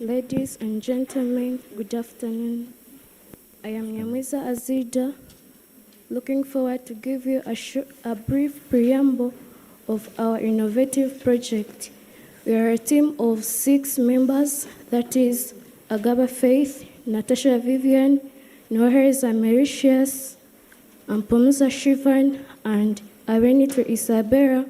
Ladies and gentlemen, good afternoon. I am Nyamiza Azida, looking forward to give you a brief preamble of our innovative project. We are a team of 6 members, that is Agaba Faith, Natasha Vivian, Noheriza Mauritius, Ampomuza Shivan, and Arenito Isabera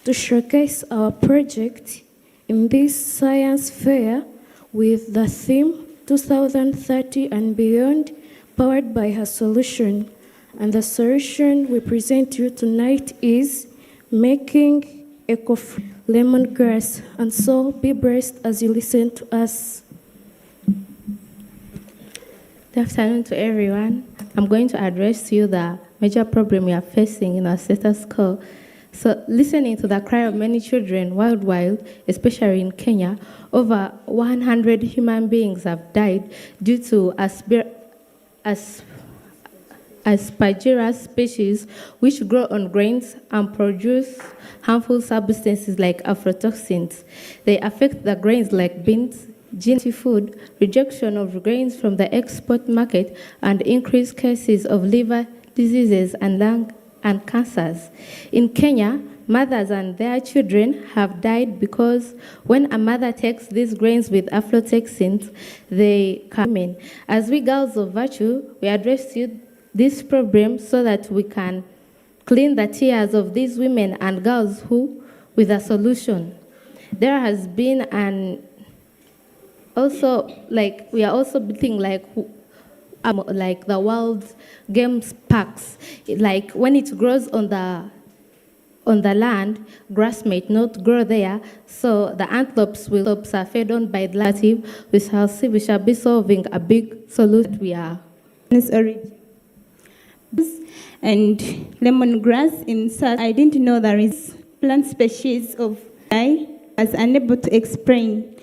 to showcase our project in this science fair with the theme 2030 and beyond, powered by her solution. And the solution we present to you tonight is making eco-free lemongrass. And so be blessed as you listen to us. Good afternoon to everyone. I'm going to address to you the major problem we are facing in our status quo. So, listening to the cry of many children worldwide, especially in Kenya, over 100 human beings have died due to aspergillus species, which grow on grains and produce harmful substances like aflatoxins. They affect the grains like beans, food, rejection of grains from the export market, and increased cases of liver diseases and lung and cancers. In Kenya, mothers and their children have died because when a mother takes these grains with aflatoxins, they come in. As we girls of virtue, we address you this problem so that we can clean the tears of these women and girls who with a solution. There has been we are also building like the World Games parks. Like when it grows on the land, grass might not grow there, so the antelopes are fed on by the land. We shall be solving a big solution. We are. And lemongrass in South. I didn't know there is plant species of I was unable to explain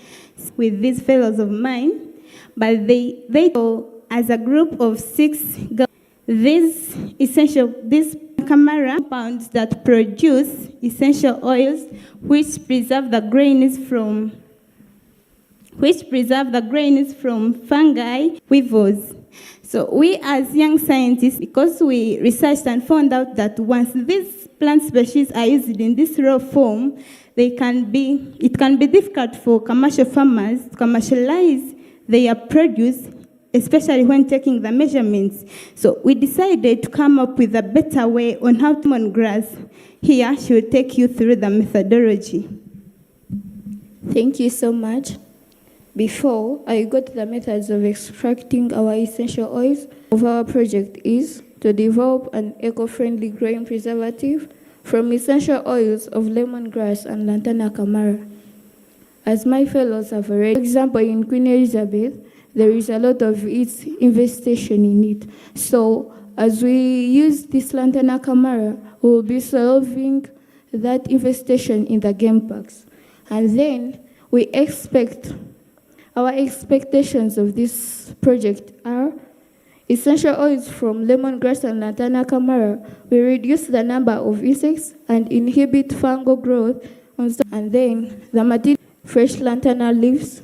with these fellows of mine, but they as a group of 6 girls, these compounds that produce essential oils which preserve the grains from fungi, weevils. So we as young scientists, because we researched and found out that once these plant species are used in this raw form, it can be difficult for commercial farmers to commercialize their produce, especially when taking the measurements. So we decided to come up with a better way on how to lemongrass. Here, she will take you through the methodology. Thank you so much. Before I go to the methods of extracting our essential oils, of our project is to develop an eco-friendly grain preservative from essential oils of lemongrass and Lantana camara. As my fellows have already, for example, in Queen Elizabeth, there is a lot of its investigation in it. So as we use this Lantana camara, we will be solving that investigation in the game parks. And then our expectations of this project are essential oils from lemongrass and Lantana camara will reduce the number of insects and inhibit fungal growth. And then the material, fresh Lantana leaves,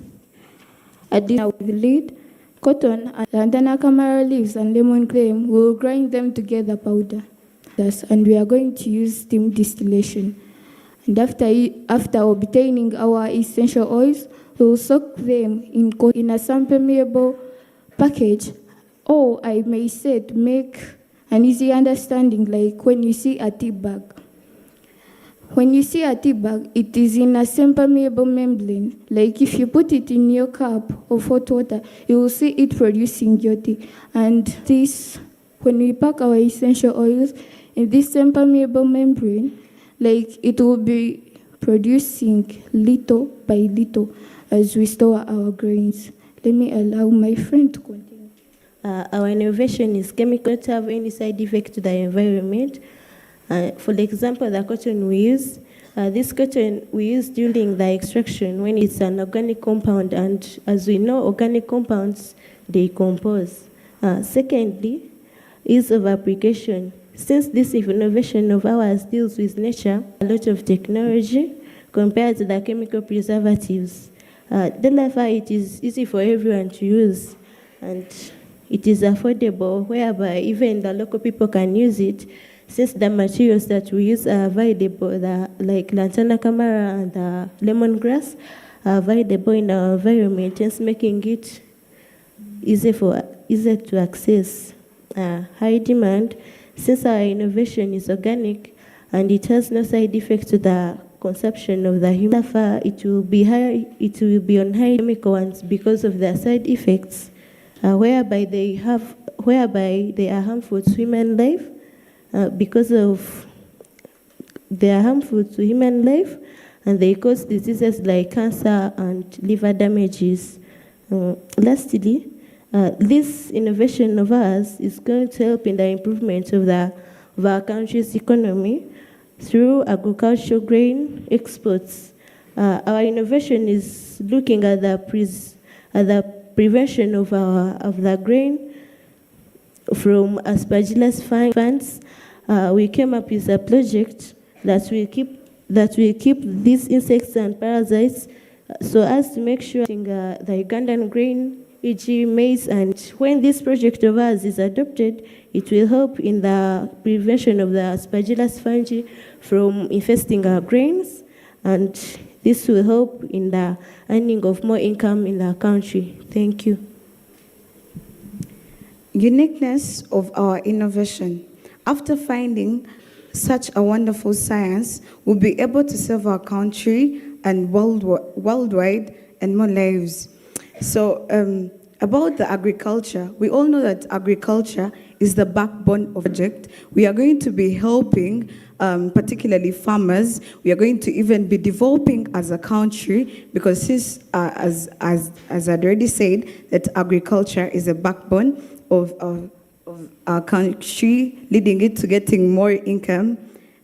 additional with lead, cotton, and Lantana camara leaves and lemon cream, we will grind them together powder. And we are going to use steam distillation. And after obtaining our essential oils, we will soak them in a sun-permeable package, or I may say to make an easy understanding, like when you see a tea bag. When you see a tea bag, it is in a sun-permeable membrane. Like if you put it in your cup of hot water, you will see it producing your tea. And this, when we pack our essential oils in this sun-permeable membrane, like it will be producing little by little as we store our grains. Let me allow my friend to continue. Our innovation is chemical to have any side effect to the environment. For example, the cotton we use, this cotton we use during the extraction when it's an organic compound, and as we know, organic compounds decompose. Secondly, ease of application. Since this innovation of ours deals with nature, a lot of technology compared to the chemical preservatives. Therefore, it is easy for everyone to use, and it is affordable, whereby even the local people can use it, since the materials that we use are available, like lantana camara and lemongrass are available in our environment, hence making it easy to access. High demand, since our innovation is organic and it has no side effect to the consumption of the human. Therefore, it will be on high chemical ones because of their side effects, whereby they are harmful to human life, because of they are harmful to human life, and they cause diseases like cancer and liver damages. Lastly, this innovation of ours is going to help in the improvement of our country's economy through agricultural grain exports. Our innovation is looking at the prevention of the grain from Aspergillus fungus. We came up with a project that will keep these insects and parasites, so as to make sure the Ugandan grain, e.g. maize, and when this project of ours is adopted, it will help in the prevention of the Aspergillus fungi from infesting our grains, and this will help in the earning of more income in our country. Thank you. Uniqueness of our innovation. After finding such a wonderful science, we'll be able to serve our country and worldwide and more lives. So about the agriculture, we all know that agriculture is the backbone of the project. We are going to be helping particularly farmers. We are going to even be developing as a country, because since, as I'd already said, that agriculture is a backbone of our country, leading it to getting more income,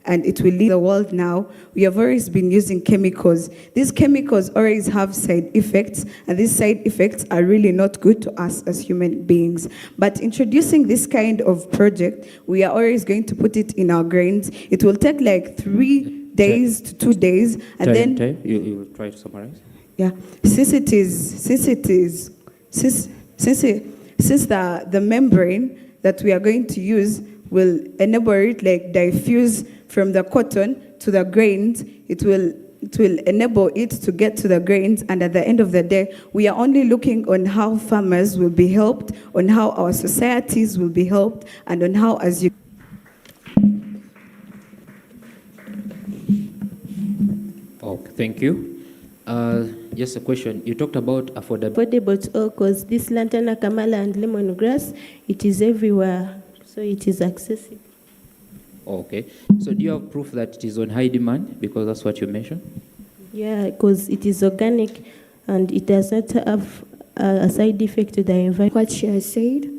and it will lead the world now. We have always been using chemicals. These chemicals always have side effects, and these side effects are really not good to us as human beings. But introducing this kind of project, we are always going to put it in our grains. It will take like 3 days to 2 days, and then you will try to summarize. Yeah, since the membrane that we are going to use will enable it like diffuse from the cotton to the grains. It will enable it to get to the grains, and at the end of the day, we are only looking on how farmers will be helped, on how our societies will be helped, and on how as you. Okay, thank you. Just a question. You talked about affordability. Affordable to all, because this lantana camara and lemongrass, it is everywhere, so it is accessible. Okay. So do you have proof that it is on high demand? Because that's what you mentioned. Yeah, because it is organic and it does not have a side effect to the environment. What she has said,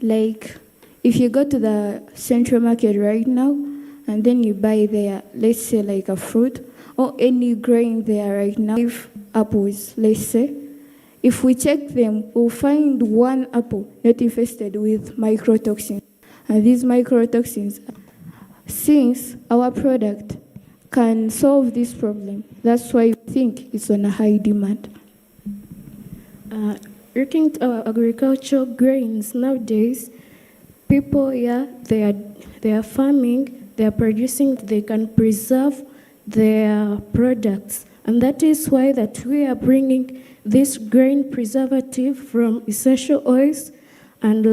like if you go to the central market right now and then you buy there, let's say like a fruit or any grain there right now, if apples, let's say, if we check them, we'll find one apple not infested with mycotoxins. And these mycotoxins, since our product can solve this problem, that's why we think it's on a high demand. Looking at our agricultural grains nowadays, people, they are farming, they are producing, they can preserve their products, and that is why that we are bringing this grain preservative from essential oils and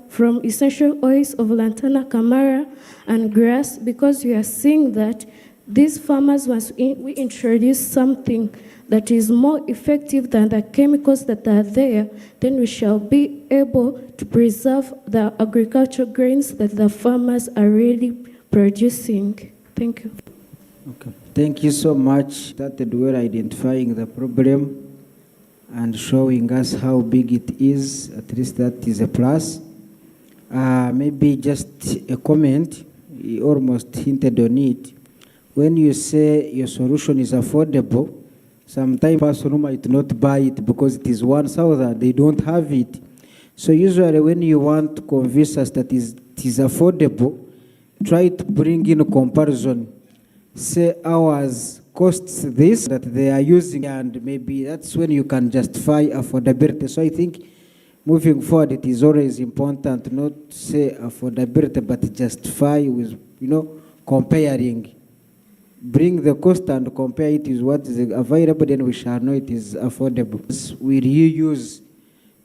from essential oils of lantana camara and grass, because we are seeing that these farmers, once we introduce something that is more effective than the chemicals that are there, then we shall be able to preserve the agricultural grains that the farmers are really producing. Thank you. Okay. Thank you so much. Started well identifying the problem and showing us how big it is. At least that is a plus. Maybe just a comment. You almost hinted on it. When you say your solution is affordable, sometimes person might not buy it because it is 1,000. They don't have it. So usually when you want to convince us that it is affordable, try to bring in a comparison. say ours costs this that they are using, and maybe that's when you can justify affordability. So I think moving forward, it is always important not to say affordability, but justify with, comparing. Bring the cost and compare it with what is available, then we shall know it is affordable. Will you use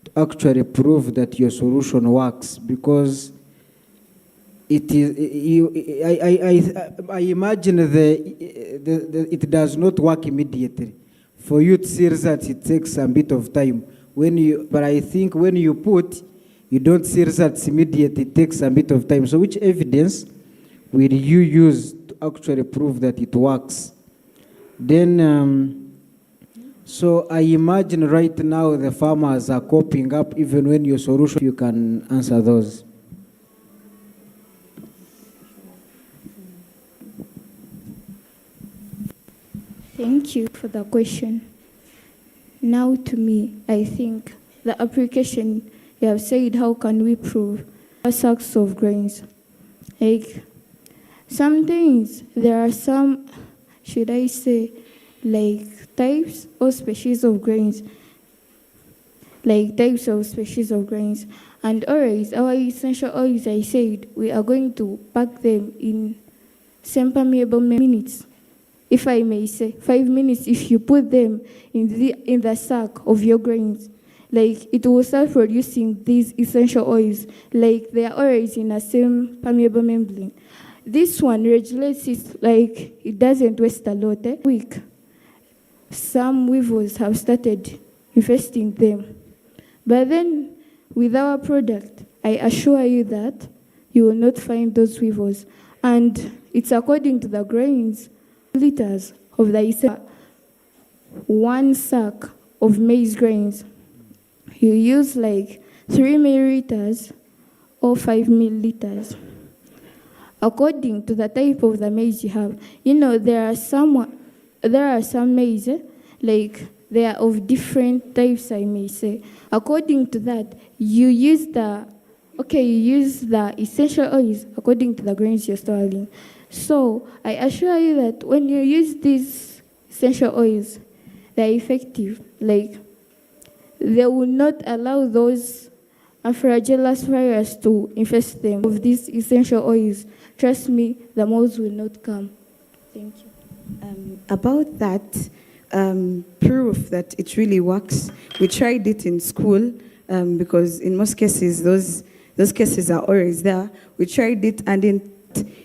to actually prove that your solution works? Because it is, I imagine it does not work immediately. For you to see results, it takes a bit of time. But I think when you don't see results immediately, it takes a bit of time. So which evidence will you use to actually prove that it works? Then, so I imagine right now the farmers are coping up even when your solution, you can answer those. Thank you for the question. Now to me, I think the application you have said, how can we prove sacks of grains? Like, some things, there are some, should I say, like types or species of grains. Like types of species of grains. And always, our essential oils, I said, we are going to pack them in semi-permeable minutes. If I may say, 5 minutes, if you put them in the sack of your grains, like it will start producing these essential oils, like they are always in a same permeable membrane. This one regulates it, like it doesn't waste a lot. Weak. Some weevils have started infesting them. But then, with our product, I assure you that you will not find those weevils. And it's according to the grains, liters of the 1 sack of maize grains. You use like 3 milliliters or 5 milliliters. According to the type of the maize you have, there are some maize, like they are of different types, I may say. According to that, you use the essential oils according to the grains you're storing. So I assure you that when you use these essential oils, they're effective. Like, they will not allow those Aspergillus virus to infest them with these essential oils. Trust me, the moles will not come. Thank you. About that, proof that it really works, we tried it in school because in most cases, those cases are always there. We tried it and it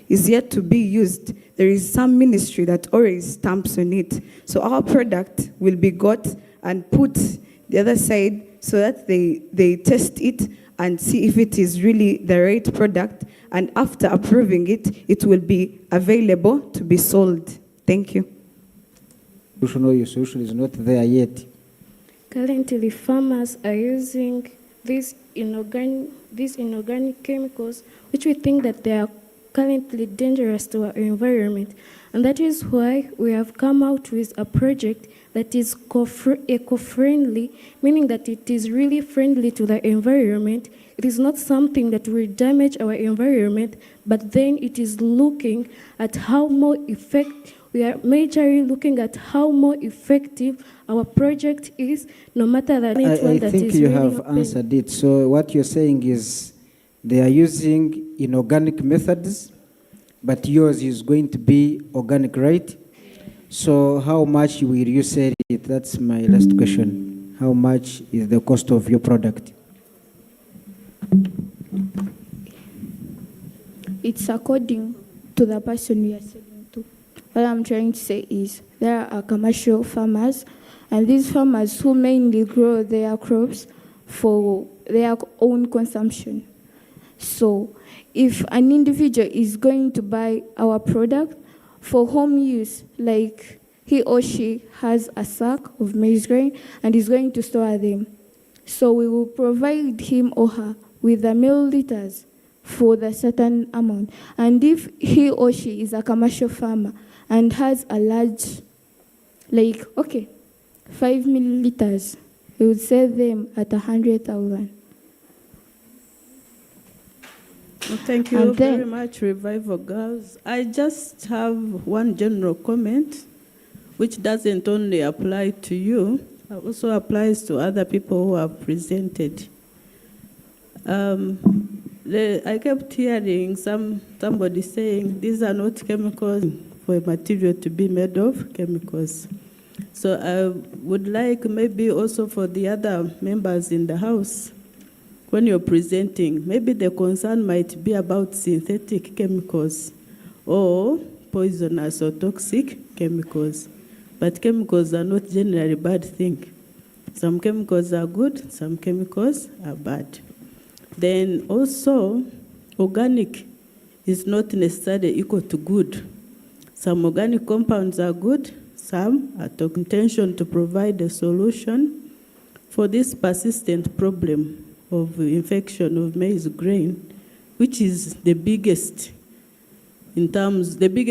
is yet to be used. There is some ministry that always stamps on it. So our product will be got and put the other side so that they test it and see if it is really the right product. And after approving it, it will be available to be sold. Thank you. Your solution is not there yet. Currently, farmers are using these inorganic chemicals, which we think that they are currently dangerous to our environment. And that is why we have come out with a project that is eco-friendly, meaning that it is really friendly to the environment. It is not something that will damage our environment, but then it is looking at how more effective, we are majorly looking at how more effective our project is, no matter that I think you have answered it. So what you're saying is they are using inorganic methods, but yours is going to be organic, right? So how much will you sell it? That's my last question. How much is the cost of your product? It's according to the person we are selling to. What I'm trying to say is there are commercial farmers, and these farmers who mainly grow their crops for their own consumption. So if an individual is going to buy our product for home use, like he or she has a sack of maize grain and is going to store them, so we will provide him or her with the milliliters for the certain amount. And if he or she is a commercial farmer and has a large, 5 milliliters, we would sell them at 100,000. Well, thank you And then- very much, Revival Girls. I just have one general comment, which doesn't only apply to you, it also applies to other people who have presented. I kept hearing somebody saying these are not chemicals for a material to be made of chemicals. So I would like maybe also for the other members in the House, when you're presenting, maybe the concern might be about synthetic chemicals or poisonous or toxic chemicals. But chemicals are not generally a bad thing. Some chemicals are good, some chemicals are bad. Then also, organic is not necessarily equal to good. Some organic compounds are good, some are to intention to provide a solution for this persistent problem of infection of maize grain, which is the biggest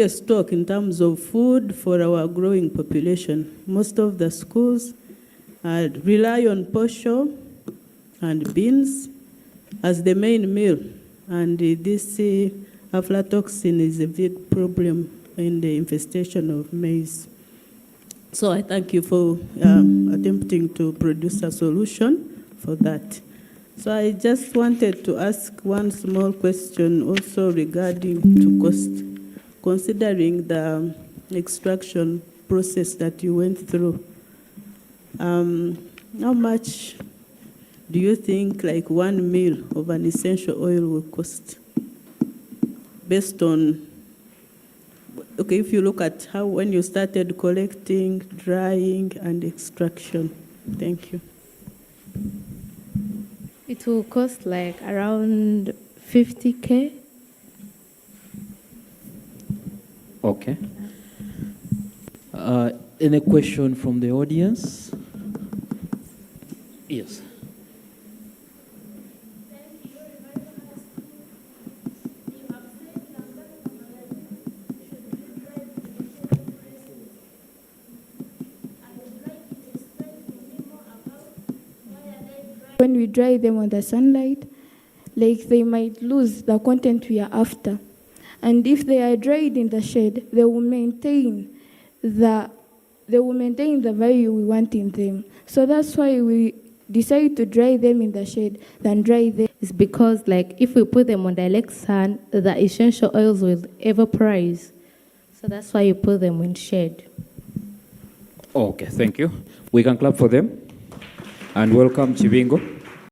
stock in terms of food for our growing population. Most of the schools rely on posho and beans as the main meal, and this aflatoxin is a big problem in the infestation of maize. So I thank you for attempting to produce a solution for that. So I just wanted to ask one small question also regarding to cost, considering the extraction process that you went through. How much do you think like 1 meal of an essential oil will cost? Based on, okay, if you look at how when you started collecting, drying, and extraction. Thank you. It will cost like around 50K. Okay. Any question from the audience? Yes. When we dry them on the sunlight, like they might lose the content we are after. And if they are dried in the shade, they will maintain the value we want in them. So that's why we decide to dry them in the shade than dry them. It's because like if we put them on direct sun, the essential oils will evaporize. So that's why you put them in shade. Okay, thank you. We can clap for them. And welcome, Chibingo.